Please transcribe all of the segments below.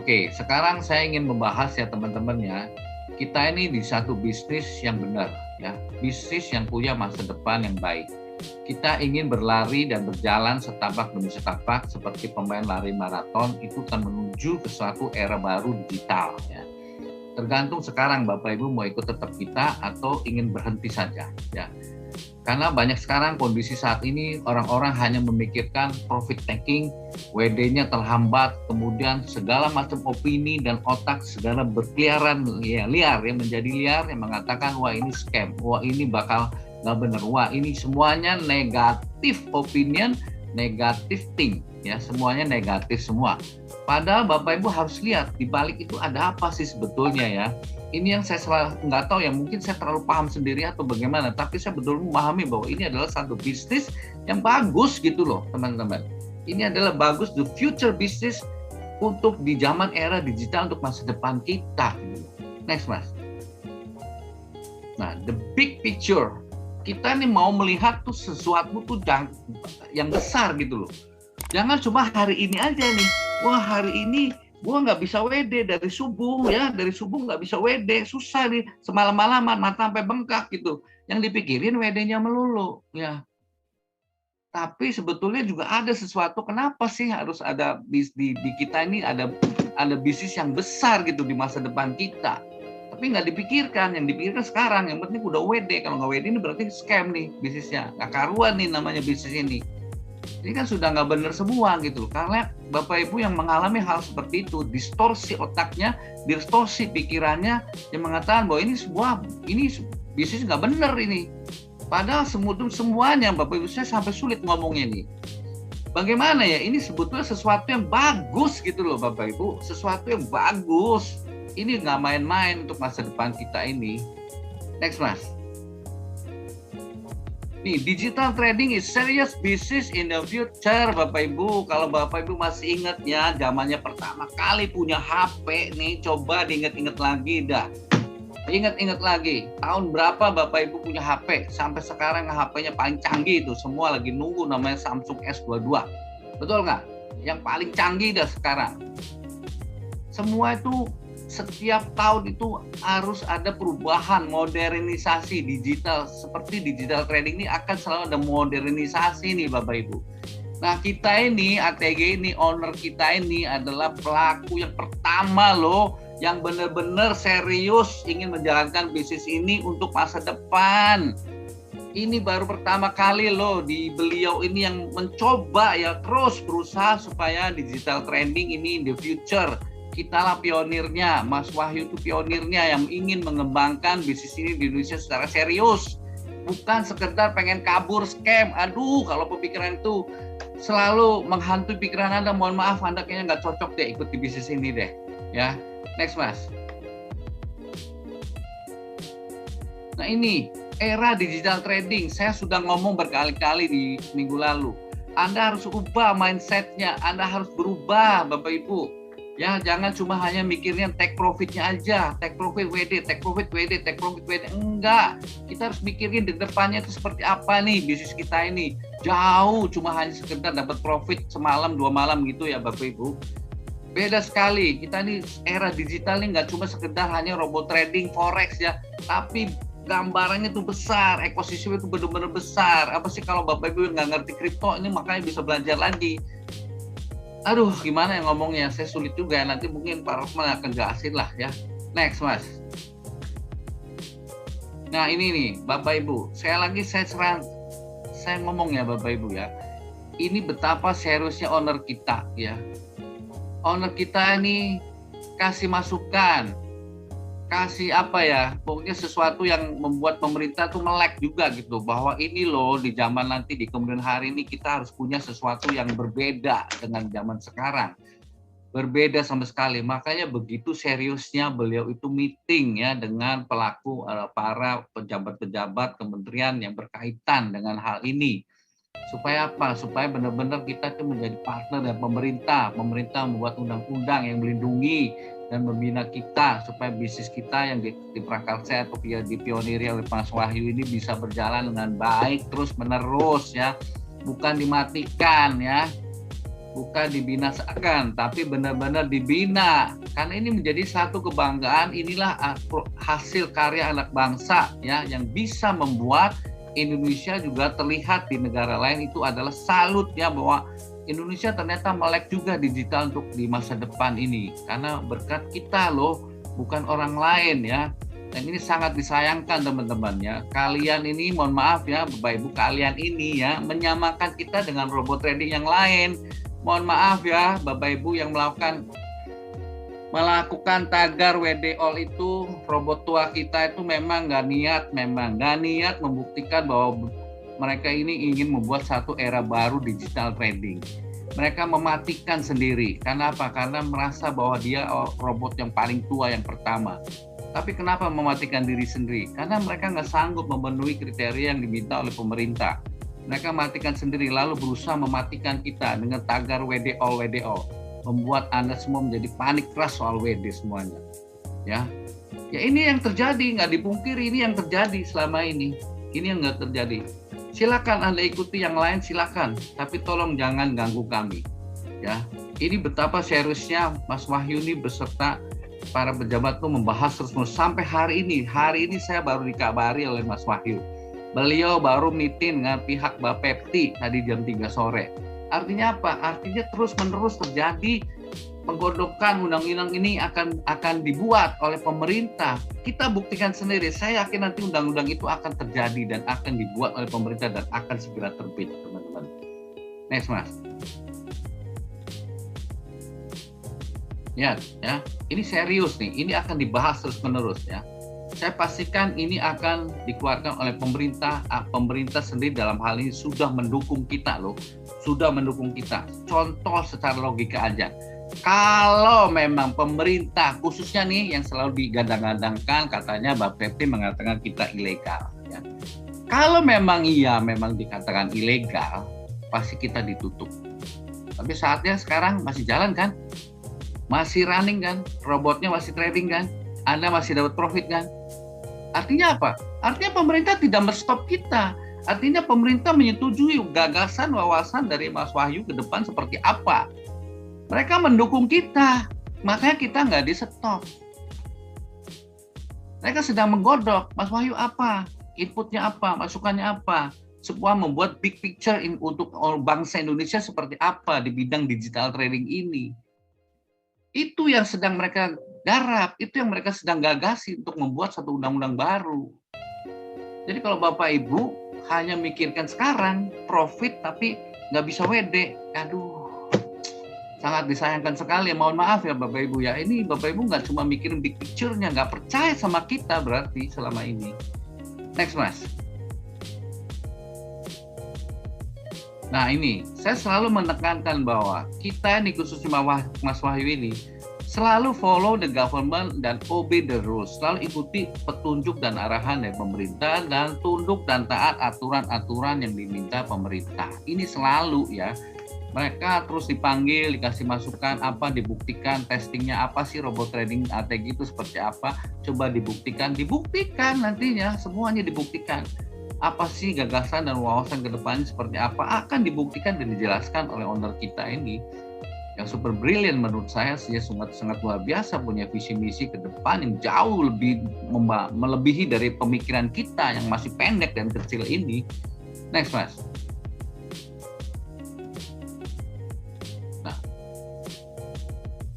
Oke, sekarang saya ingin membahas ya teman-teman ya. Kita ini di satu bisnis yang benar ya, bisnis yang punya masa depan yang baik. Kita ingin berlari dan berjalan setapak demi setapak seperti pemain lari maraton itu kan menuju ke suatu era baru digital ya. Tergantung sekarang Bapak Ibu mau ikut tetap kita atau ingin berhenti saja ya. Karena banyak sekarang kondisi saat ini orang-orang hanya memikirkan profit taking, WD-nya terhambat, kemudian segala macam opini dan otak segala berkeliaran ya, liar ya, menjadi liar yang mengatakan wah ini scam, wah ini bakal nggak benar, wah ini semuanya negatif opinion, negatif thing ya, semuanya negatif semua. Padahal Bapak Ibu harus lihat di balik itu ada apa sih sebetulnya ya. Ini yang saya nggak tahu ya, mungkin saya terlalu paham sendiri atau bagaimana, tapi saya betul memahami bahwa ini adalah satu bisnis yang bagus gitu loh teman-teman. Ini adalah bagus, the future business untuk di zaman era digital untuk masa depan kita. Next mas. Nah, the big picture, kita nih mau melihat tuh sesuatu tuh yang besar gitu loh. Jangan cuma hari ini aja nih, wah hari ini gua nggak bisa WD dari subuh ya, dari subuh nggak bisa WD, susah nih, semalam-malaman mata sampai bengkak gitu. Yang dipikirin WD-nya melulu ya. Tapi sebetulnya juga ada sesuatu, kenapa sih harus ada di kita ini ada bisnis yang besar gitu di masa depan kita. Tapi nggak dipikirkan, yang dipikirkan sekarang, yang penting udah WD, kalau nggak WD ini berarti scam nih bisnisnya, nggak karuan nih namanya bisnis ini. Ini kan sudah nggak benar semua gitu, karena Bapak Ibu yang mengalami hal seperti itu, distorsi otaknya, distorsi pikirannya, yang mengatakan bahwa ini bisnis nggak benar ini. Padahal semuanya Bapak Ibu, saya sampai sulit ngomongnya nih. Bagaimana ya, ini sebetulnya sesuatu yang bagus gitu loh Bapak Ibu, sesuatu yang bagus. Ini nggak main-main untuk masa depan kita ini. Next mas. Nih, digital trading is serious business in the future, Bapak Ibu. Kalau Bapak Ibu masih ingat ya, zamannya pertama kali punya HP nih, coba diingat-ingat lagi dah. Ingat-ingat lagi, tahun berapa Bapak Ibu punya HP? Sampai sekarang HP-nya paling canggih itu, semua lagi nunggu namanya Samsung S22. Betul nggak? Yang paling canggih dah sekarang. Semua itu setiap tahun itu harus ada perubahan, modernisasi digital. Seperti digital trading ini akan selalu ada modernisasi nih Bapak Ibu. Nah kita ini, ATG ini, owner kita ini adalah pelaku yang pertama loh, yang benar-benar serius ingin menjalankan bisnis ini untuk masa depan. Ini baru pertama kali loh di beliau ini yang mencoba ya, terus berusaha supaya digital trading ini in the future. Kita lah pionirnya, Mas Wahyu itu pionirnya yang ingin mengembangkan bisnis ini di Indonesia secara serius. Bukan sekedar pengen kabur scam. Aduh, kalau pemikiran itu selalu menghantui pikiran Anda, mohon maaf Anda kayaknya nggak cocok deh ikut di bisnis ini deh. Ya, next Mas. Nah ini, era digital trading, saya sudah ngomong berkali-kali di minggu lalu. Anda harus ubah mindset-nya, Anda harus berubah Bapak Ibu. Ya, jangan cuma hanya mikirnya take profit-nya aja, take profit WD, take profit WD, take profit WD. Enggak, kita harus mikirin di depannya itu seperti apa nih bisnis kita ini. Jauh cuma hanya sekedar dapat profit semalam 2 malam gitu ya Bapak Ibu. Beda sekali, kita ini era digital ini nggak cuma sekedar hanya robot trading, forex ya, tapi gambarannya itu besar, ekosistem itu benar-benar besar. Apa sih kalau Bapak Ibu nggak ngerti kripto ini, makanya bisa belajar lagi. Aduh, gimana yang ngomongnya? Saya sulit juga ya. Nanti mungkin Pak Rosman akan jelasin lah ya. Next, Mas. Nah, ini nih, Bapak Ibu. Saya ngomong ya, Bapak Ibu ya. Ini betapa seriusnya owner kita ya. Owner kita ini kasih masukan, kasih apa ya, pokoknya sesuatu yang membuat pemerintah tuh melek juga gitu, bahwa ini loh di zaman nanti di kemudian hari ini kita harus punya sesuatu yang berbeda dengan zaman sekarang, berbeda sama sekali. Makanya begitu seriusnya beliau itu meeting ya dengan pelaku para pejabat-pejabat kementerian yang berkaitan dengan hal ini. Supaya apa? Supaya benar-benar kita itu menjadi partner dan pemerintah membuat undang-undang yang melindungi dan membina kita supaya bisnis kita yang diprakarsa atau dipioniri oleh Mas Wahyu ini bisa berjalan dengan baik terus menerus ya, bukan dimatikan ya. bukan dibinasakan, tapi benar-benar dibina. Karena ini menjadi satu kebanggaan, inilah hasil karya anak bangsa ya yang bisa membuat Indonesia juga terlihat di negara lain. Itu adalah salut ya, bahwa Indonesia ternyata melek juga digital untuk di masa depan ini. Karena berkat kita loh, bukan orang lain ya. Dan ini sangat disayangkan teman-teman ya. Kalian ini, mohon maaf ya Bapak Ibu, kalian ini ya menyamakan kita dengan robot trading yang lain. Mohon maaf ya Bapak Ibu yang melakukan tagar WD All itu, robot tua kita itu memang nggak niat membuktikan bahwa mereka ini ingin membuat satu era baru digital trading. Mereka mematikan sendiri. Karena apa? Karena merasa bahwa dia robot yang paling tua yang pertama. Tapi kenapa mematikan diri sendiri? Karena mereka nggak sanggup memenuhi kriteria yang diminta oleh pemerintah. Mereka matikan sendiri, lalu berusaha mematikan kita dengan tagar WD All, membuat Anda semua menjadi panik keras soal WD semuanya. Ya ini yang terjadi, nggak dipungkiri, ini yang terjadi selama ini. Ini yang nggak terjadi. Silakan Anda ikuti yang lain, silakan, tapi tolong jangan ganggu kami. Ya, ini betapa seriusnya Mas Wahyu ini beserta para pejabat itu membahas terus sampai hari ini. Hari ini saya baru dikabari oleh Mas Wahyu. Beliau baru meeting dengan pihak Bapepti tadi jam 3 sore. Artinya apa? Artinya terus-menerus terjadi penggodokan undang-undang ini akan dibuat oleh pemerintah. Kita buktikan sendiri. Saya yakin nanti undang-undang itu akan terjadi dan akan dibuat oleh pemerintah dan akan segera terbit, teman-teman. Next, Mas. Ya, ini serius nih. Ini akan dibahas terus-menerus ya. Saya pastikan ini akan dikeluarkan oleh pemerintah. Pemerintah sendiri dalam hal ini sudah mendukung kita loh. Sudah mendukung kita. Contoh secara logika aja. Kalau memang pemerintah, khususnya nih yang selalu digadang-gadangkan, katanya Bapepti mengatakan kita ilegal. Ya. Kalau memang dikatakan ilegal, pasti kita ditutup. Tapi saatnya sekarang masih jalan kan? Masih running kan? Robotnya masih trading kan? Anda masih dapat profit kan? Artinya apa? Artinya pemerintah tidak men-stop kita. Artinya pemerintah menyetujui gagasan, wawasan dari Mas Wahyu ke depan seperti apa. Mereka mendukung kita, makanya kita nggak di-stop. Mereka sedang menggodok, Mas Wahyu apa? Inputnya apa? Masukannya apa? Sebuah membuat big picture untuk bangsa Indonesia seperti apa di bidang digital trading ini. Itu yang sedang mereka garap, itu yang mereka sedang gagasi untuk membuat satu undang-undang baru. Jadi kalau Bapak Ibu hanya mikirkan sekarang profit tapi nggak bisa WD, aduh, sangat disayangkan sekali. Mohon maaf ya Bapak Ibu ya, ini Bapak Ibu nggak cuma mikirin big picture-nya, nggak percaya sama kita berarti selama ini. Next, Mas. Nah ini, saya selalu menekankan bahwa kita ini khususnya Mas Wahyu ini selalu follow the government dan obey the rules. Selalu ikuti petunjuk dan arahan dari pemerintah dan tunduk dan taat aturan-aturan yang diminta pemerintah. Ini selalu ya. Mereka terus dipanggil, dikasih masukan apa, dibuktikan testingnya apa sih robot trading ATG itu seperti apa. Coba dibuktikan nantinya semuanya dibuktikan. Apa sih gagasan dan wawasan ke depannya seperti apa, akan dibuktikan dan dijelaskan oleh owner kita ini yang super brilliant menurut saya sih, sangat luar biasa, punya visi misi ke depan yang jauh lebih melebihi dari pemikiran kita yang masih pendek dan kecil ini. Next, Mas. Nah,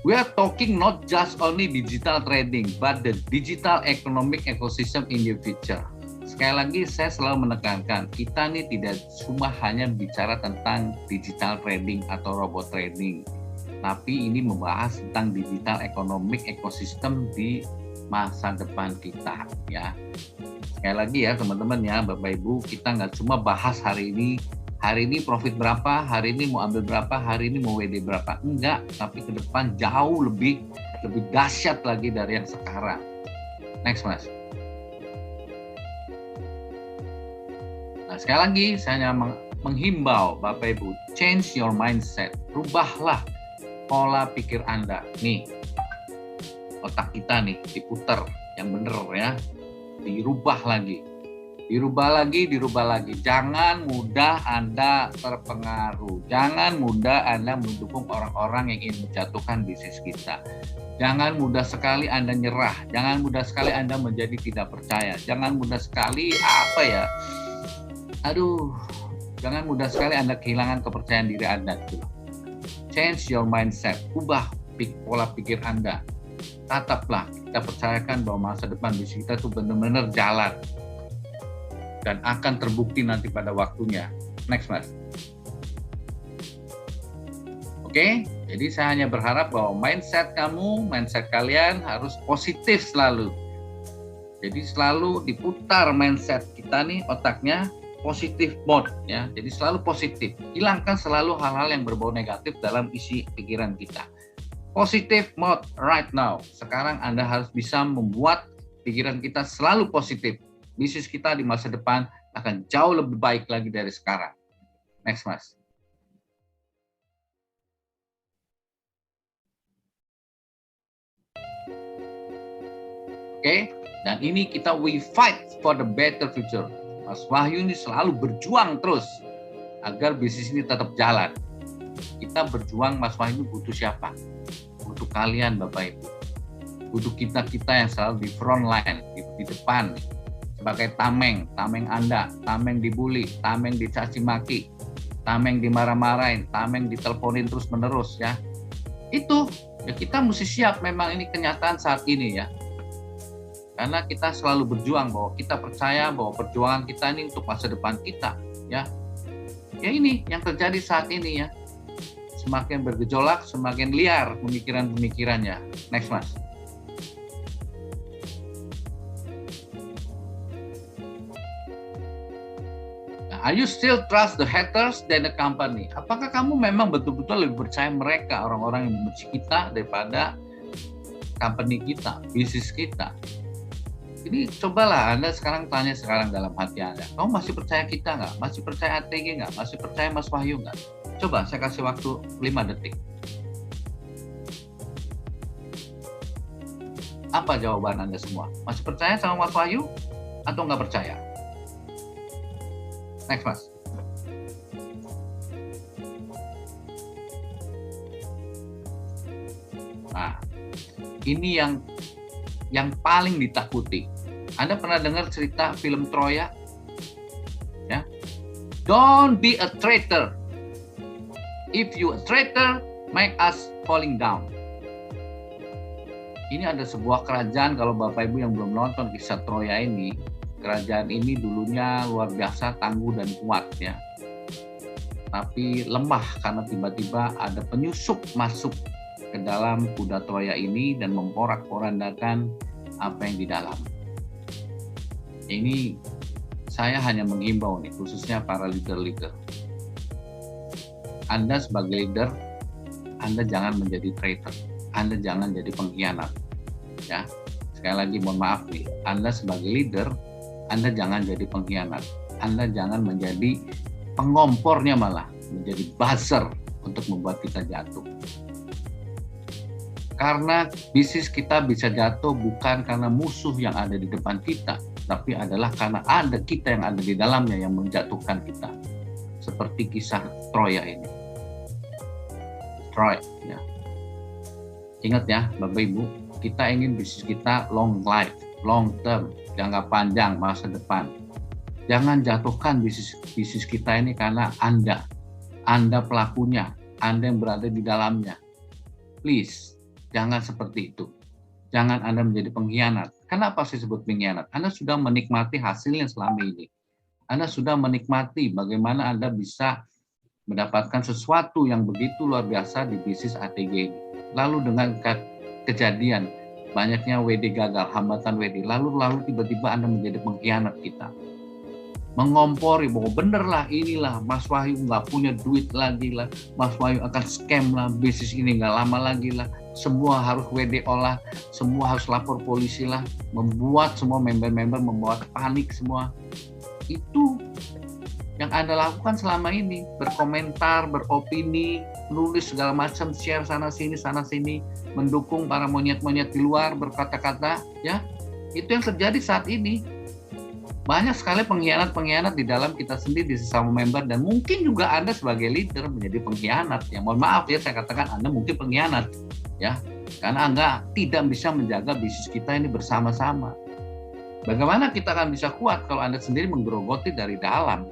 we are talking not just only digital trading but the digital economic ecosystem in the future. Sekali lagi saya selalu menekankan, kita nih tidak cuma hanya bicara tentang digital trading atau robot trading, tapi ini membahas tentang digital economic ecosystem di masa depan kita ya. Sekali lagi ya teman-teman ya, Bapak Ibu, kita nggak cuma bahas hari ini profit berapa, hari ini mau ambil berapa, hari ini mau WD berapa, enggak, tapi ke depan jauh lebih dahsyat lagi dari yang sekarang. Next, Mas. Nah, sekali lagi saya menghimbau Bapak Ibu, change your mindset, rubahlah pola pikir Anda. Nih, otak kita nih diputar yang bener ya, dirubah lagi. Dirubah lagi. Jangan mudah Anda terpengaruh. Jangan mudah Anda mendukung orang-orang yang ingin menjatuhkan bisnis kita. Jangan mudah sekali Anda nyerah. Jangan mudah sekali Anda menjadi tidak percaya. Jangan mudah sekali jangan mudah sekali Anda kehilangan kepercayaan diri Anda. Change your mindset. Ubah pola pikir Anda. Tataplah, kita percayakan bahwa masa depan bisnis kita itu benar-benar jalan dan akan terbukti nanti pada waktunya. Next, Mas. Oke, jadi saya hanya berharap bahwa mindset kalian harus positif selalu. Jadi selalu diputar mindset kita nih, otaknya positif mode ya. Jadi selalu positif. Hilangkan selalu hal-hal yang berbau negatif dalam isi pikiran kita. Positive mode right now. Sekarang Anda harus bisa membuat pikiran kita selalu positif. Bisnis kita di masa depan akan jauh lebih baik lagi dari sekarang. Next, Mas. Oke, dan ini we fight for the better future. Mas Wahyu ini selalu berjuang terus agar bisnis ini tetap jalan. Kita berjuang, Mas Wahyu butuh siapa? Butuh kalian, Bapak Ibu. Butuh kita yang selalu di front line, di depan. Sebagai tameng Anda, tameng dibully, tameng dicaci maki, tameng dimarah-marahin, tameng diteleponin terus-menerus ya. Itu ya kita mesti siap, memang ini kenyataan saat ini ya. Karena kita selalu berjuang bahwa kita percaya bahwa perjuangan kita ini untuk masa depan kita ya. Ya ini yang terjadi saat ini ya. Semakin bergejolak, semakin liar pemikiran-pemikirannya. Next, Mas. Are you still trust the haters than the company? Apakah kamu memang betul-betul lebih percaya mereka, orang-orang yang membenci kita, daripada company kita, bisnis kita? Jadi cobalah Anda sekarang tanya dalam hati Anda, kamu masih percaya kita nggak? Masih percaya ATG nggak? Masih percaya Mas Wahyu nggak? Coba saya kasih waktu 5 detik. Apa jawaban Anda semua? Masih percaya sama Mas Wahyu atau nggak percaya? Next, Mas. Nah, ini yang paling ditakuti. Anda pernah dengar cerita film Troya? Ya. Don't be a traitor. If you a traitor, make us falling down. Ini ada sebuah kerajaan, kalau Bapak Ibu yang belum nonton kisah Troya ini, kerajaan ini dulunya luar biasa tangguh dan kuat ya. Tapi lemah karena tiba-tiba ada penyusup masuk ke dalam kuda Troya ini dan memporak-porandakan apa yang di dalam. Ini saya hanya menghimbau nih, khususnya para leader-leader. Anda sebagai leader, Anda jangan menjadi traitor. Anda jangan jadi pengkhianat. Ya. Sekali lagi mohon maaf nih, Anda sebagai leader, Anda jangan jadi pengkhianat. Anda jangan menjadi pengompornya, malah menjadi buzzer untuk membuat kita jatuh. Karena bisnis kita bisa jatuh bukan karena musuh yang ada di depan kita, tapi adalah karena ada kita yang ada di dalamnya yang menjatuhkan kita. Seperti kisah Troya ini. Troy, ya. Ingat ya, Bapak Ibu, kita ingin bisnis kita long life, long term, jangka panjang, masa depan. Jangan jatuhkan bisnis kita ini karena Anda pelakunya, Anda yang berada di dalamnya. Please, jangan seperti itu. Jangan Anda menjadi pengkhianat. Kenapa saya sebut pengkhianat? Anda sudah menikmati hasilnya selama ini. Anda sudah menikmati bagaimana Anda bisa mendapatkan sesuatu yang begitu luar biasa di bisnis ATG ini. Lalu dengan kejadian banyaknya WD gagal, hambatan WD, lalu tiba-tiba Anda menjadi pengkhianat kita. Mengompori bahwa bener lah, inilah Mas Wahyu nggak punya duit lagi lah, Mas Wahyu akan scam lah, bisnis ini nggak lama lagi lah, semua harus WD olah, semua harus lapor polisi lah, membuat semua member-member membuat panik semua. Itu yang Anda lakukan selama ini, berkomentar, beropini, nulis segala macam, share sana sini, mendukung para monyet-monyet di luar, berkata-kata, ya, itu yang terjadi saat ini. Banyak sekali pengkhianat-pengkhianat di dalam kita sendiri, di sesama member, dan mungkin juga Anda sebagai leader menjadi pengkhianat. Ya, mohon maaf ya, saya katakan Anda mungkin pengkhianat, ya, karena Anda tidak bisa menjaga bisnis kita ini bersama-sama. Bagaimana kita akan bisa kuat kalau Anda sendiri menggerogoti dari dalam?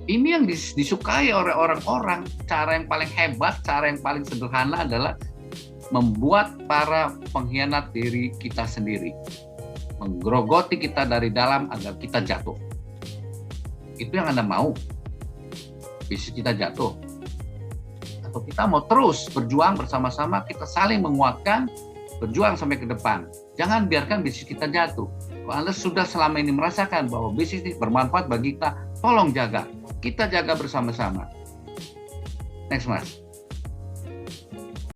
Ini yang disukai oleh orang-orang. Cara yang paling hebat, cara yang paling sederhana adalah membuat para pengkhianat diri kita sendiri, menggerogoti kita dari dalam agar kita jatuh. Itu yang Anda mau? Bisnis kita jatuh? Atau kita mau terus berjuang bersama-sama, kita saling menguatkan, berjuang sampai ke depan. Jangan biarkan bisnis kita jatuh. Kalau Anda sudah selama ini merasakan bahwa bisnis ini bermanfaat bagi kita, tolong jaga. Kita jaga bersama-sama. Next, Mas.